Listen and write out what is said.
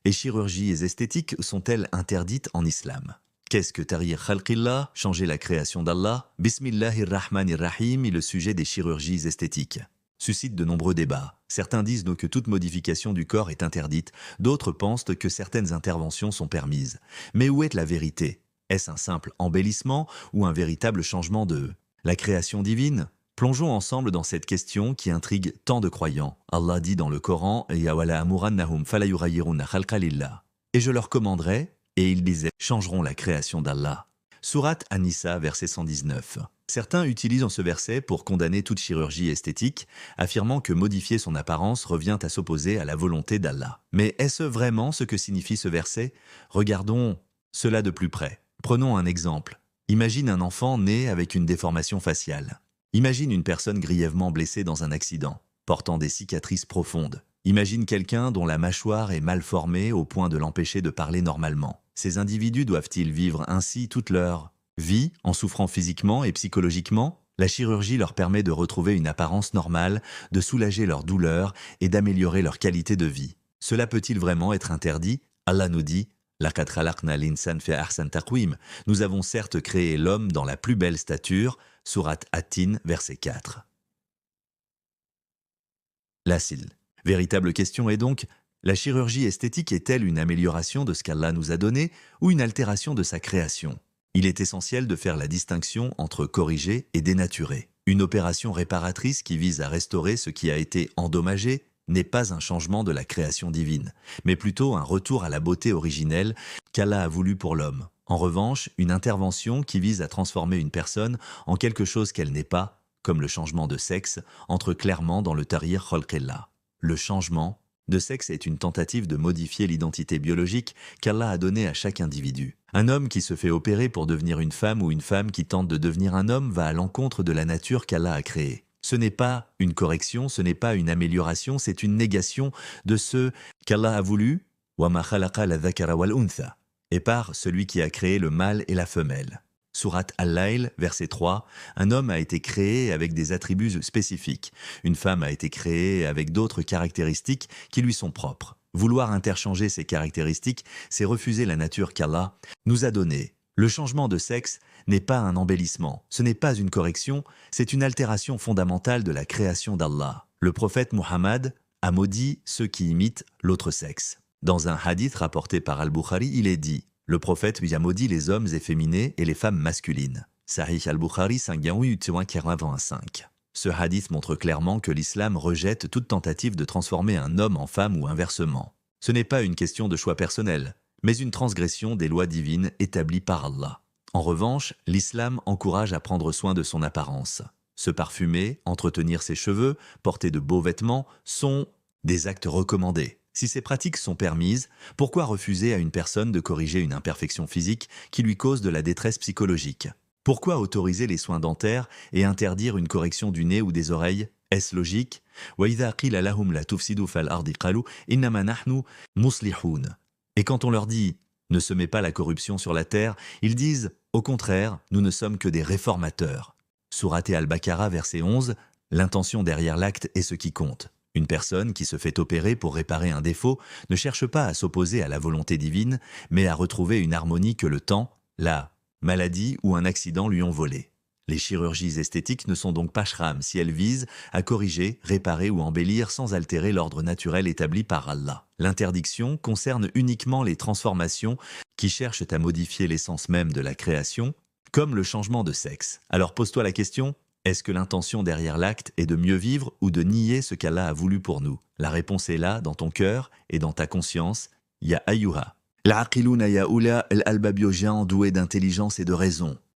Les chirurgies esthétiques sont-elles interdites en islam? Qu'est-ce que Tahrir Khalqillah, changer la création d'Allah? Bismillahirrahmanirrahim est le sujet des chirurgies esthétiques. Suscite de nombreux débats. Certains disent que toute modification du corps est interdite, d'autres pensent que certaines interventions sont permises. Mais où est la vérité? Est-ce un simple embellissement ou un véritable changement de la création divine? Plongeons ensemble dans cette question qui intrigue tant de croyants. Allah dit dans le Coran et je leur commanderai, et ils disaient, changeront la création d'Allah. Sourate An-Nisa, verset 119. Certains utilisent ce verset pour condamner toute chirurgie esthétique, affirmant que modifier son apparence revient à s'opposer à la volonté d'Allah. Mais est-ce vraiment ce que signifie ce verset? Regardons cela de plus près. Prenons un exemple. Imagine un enfant né avec une déformation faciale. Imagine une personne grièvement blessée dans un accident, portant des cicatrices profondes. Imagine quelqu'un dont la mâchoire est mal formée au point de l'empêcher de parler normalement. Ces individus doivent-ils vivre ainsi toute leur vie, en souffrant physiquement et psychologiquement? La chirurgie leur permet de retrouver une apparence normale, de soulager leurs douleurs et d'améliorer leur qualité de vie. Cela peut-il vraiment être interdit? Allah nous dit « Laqad khalaqna l'insan fi ahsan taqwim » Nous avons certes créé l'homme dans la plus belle stature, Sourate At-Tin, verset 4. L'asile. Véritable question est donc, la chirurgie esthétique est-elle une amélioration de ce qu'Allah nous a donné ou une altération de sa création? Il est essentiel de faire la distinction entre corriger et dénaturer. Une opération réparatrice qui vise à restaurer ce qui a été endommagé n'est pas un changement de la création divine, mais plutôt un retour à la beauté originelle qu'Allah a voulu pour l'homme. En revanche, une intervention qui vise à transformer une personne en quelque chose qu'elle n'est pas, comme le changement de sexe, entre clairement dans le Tahrir Khalqillah. Le changement de sexe est une tentative de modifier l'identité biologique qu'Allah a donnée à chaque individu. Un homme qui se fait opérer pour devenir une femme ou une femme qui tente de devenir un homme va à l'encontre de la nature qu'Allah a créée. Ce n'est pas une correction, ce n'est pas une amélioration, c'est une négation de ce qu'Allah a voulu, wa ma khalaqa la dhakara wal untha, et par celui qui a créé le mâle et la femelle. Sourate Al-Layl, verset 3, un homme a été créé avec des attributs spécifiques. Une femme a été créée avec d'autres caractéristiques qui lui sont propres. Vouloir interchanger ces caractéristiques, c'est refuser la nature qu'Allah nous a donnée. Le changement de sexe n'est pas un embellissement, ce n'est pas une correction, c'est une altération fondamentale de la création d'Allah. Le prophète Muhammad a maudit ceux qui imitent l'autre sexe. Dans un hadith rapporté par Al-Bukhari, il est dit « Le prophète lui a maudit les hommes efféminés et les femmes masculines ». Sahih Al-Bukhari 5. Ce hadith montre clairement que l'islam rejette toute tentative de transformer un homme en femme ou inversement. Ce n'est pas une question de choix personnel, mais une transgression des lois divines établies par Allah. En revanche, l'islam encourage à prendre soin de son apparence. Se parfumer, entretenir ses cheveux, porter de beaux vêtements sont des actes recommandés. Si ces pratiques sont permises, pourquoi refuser à une personne de corriger une imperfection physique qui lui cause de la détresse psychologique? Pourquoi autoriser les soins dentaires et interdire une correction du nez ou des oreilles? Est-ce logique? وَإِذَا قِيلَ لَهُمْ لَا تُفْسِدُوا فِي الْأَرْضِ قَالُوا إِنَّمَا نَحْنُ مُصْلِحُونَ. Et quand on leur dit « ne semez pas la corruption sur la terre », ils disent « au contraire, nous ne sommes que des réformateurs ». Sourate Al-Baqarah, verset 11, l'intention derrière l'acte est ce qui compte. Une personne qui se fait opérer pour réparer un défaut ne cherche pas à s'opposer à la volonté divine, mais à retrouver une harmonie que le temps, la maladie ou un accident lui ont volée. Les chirurgies esthétiques ne sont donc pas shram si elles visent à corriger, réparer ou embellir sans altérer l'ordre naturel établi par Allah. L'interdiction concerne uniquement les transformations qui cherchent à modifier l'essence même de la création, comme le changement de sexe. Alors pose-toi la question, est-ce que l'intention derrière l'acte est de mieux vivre ou de nier ce qu'Allah a voulu pour nous? La réponse est là, dans ton cœur et dans ta conscience. Ya ayyuha. L'aqiluna yaoula al-albab, gens doués d'intelligence et de raison.